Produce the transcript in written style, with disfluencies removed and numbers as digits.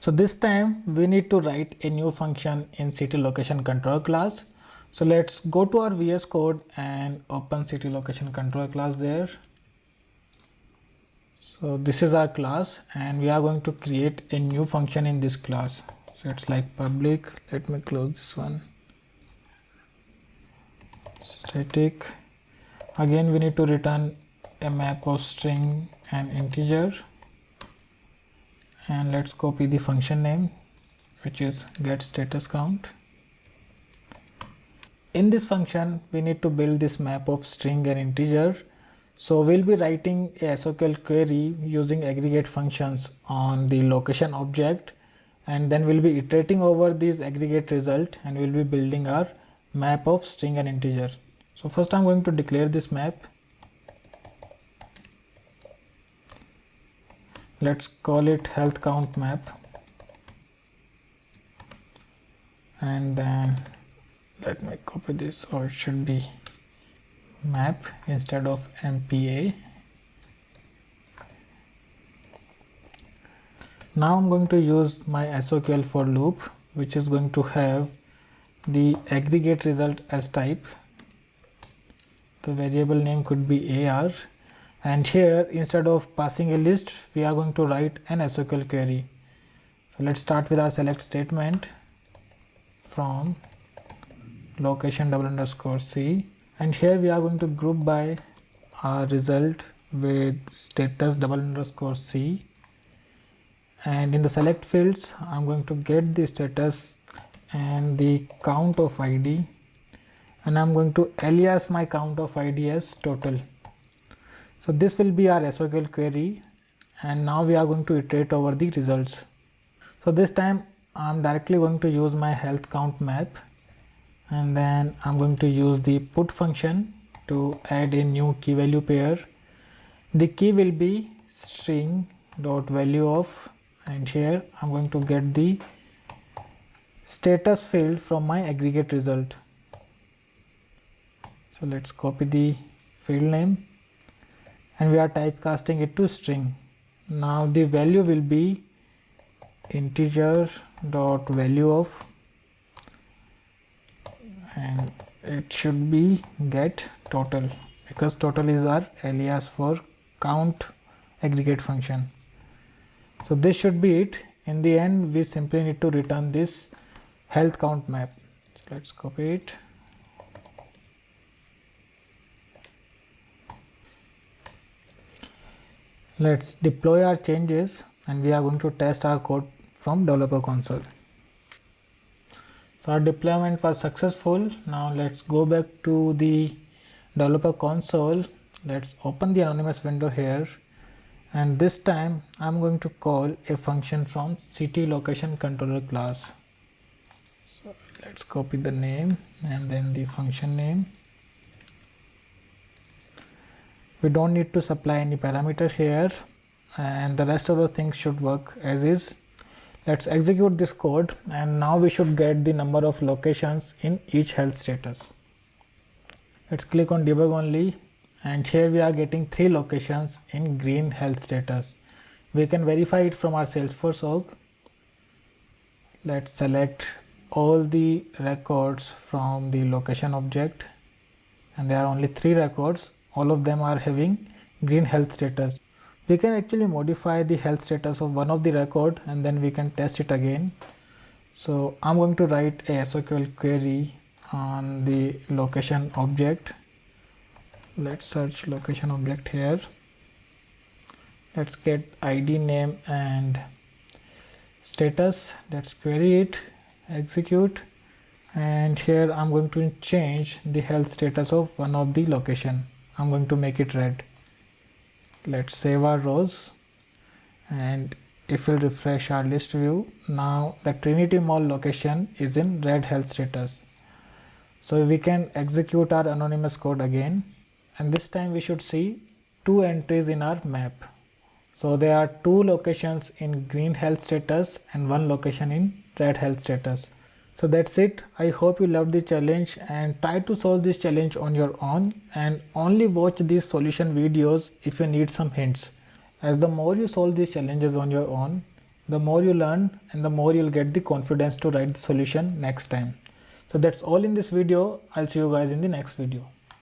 So this time we need to write a new function in city location control class. So let's go to our VS Code and open city location control class there. So this is our class and we are going to create a new function in this class. So it's like public. Let me close this one. Static. Again we need to return a map of string and integer, and let's copy the function name, which is get status count. In this function we need to build this map of string and integer. So we'll be writing a SQL query using aggregate functions on the location object, and then we'll be iterating over these aggregate result and we'll be building our map of string and integer. So first I'm going to declare this map. Let's call it health count map, and then let me copy this, or it should be map instead of MPA. Now I'm going to use my SQL for loop, which is going to have the aggregate result as type. The variable name could be AR, and here instead of passing a list we are going to write an SQL query. So let's start with our select statement from location _C, and here we are going to group by our result with status _C, and in the select fields I'm going to get the status and the count of ID, and I'm going to alias my count of ID as total. So this will be our SQL query, and now we are going to iterate over the results. So this time I'm directly going to use my health count map, and then I'm going to use the put function to add a new key value pair. The key will be string dot value of, and here I'm going to get the status field from my aggregate result. So let's copy the field name, and we are typecasting it to string. Now the value will be integer dot value of, and it should be get total, because total is our alias for count aggregate function. So this should be it. In the end we simply need to return this health count map. So let's copy it. Let's deploy our changes, and we are going to test our code from developer console. So our deployment was successful. Now let's go back to the developer console. Let's open the anonymous window here, and this time I'm going to call a function from city location controller class. So let's copy the name and then the function name. We don't need to supply any parameter here, and the rest of the things should work as is. Let's execute this code, and now we should get the number of locations in each health status. Let's click on debug only, and here we are getting 3 locations in green health status. We can verify it from our Salesforce org. Let's select all the records from the location object, and there are only 3 records. All of them are having green health status. We can actually modify the health status of one of the record, and then we can test it again. So I'm going to write a SQL query on the location object. Let's search location object here. Let's get ID, name and status. Let's query it, execute, and here I'm going to change the health status of one of the location. I'm going to make it red. Let's save our rows, and if we refresh our list view, now the Trinity Mall location is in red health status. So we can execute our anonymous code again, and this time we should see 2 entries in our map. So there are 2 locations in green health status and 1 location in red health status. So that's it. I hope you loved the challenge, and try to solve this challenge on your own, and only watch these solution videos if you need some hints, as the more you solve these challenges on your own, The more you learn and the more you'll get the confidence to write the solution next time. So that's all in this video. I'll see you guys in the next video.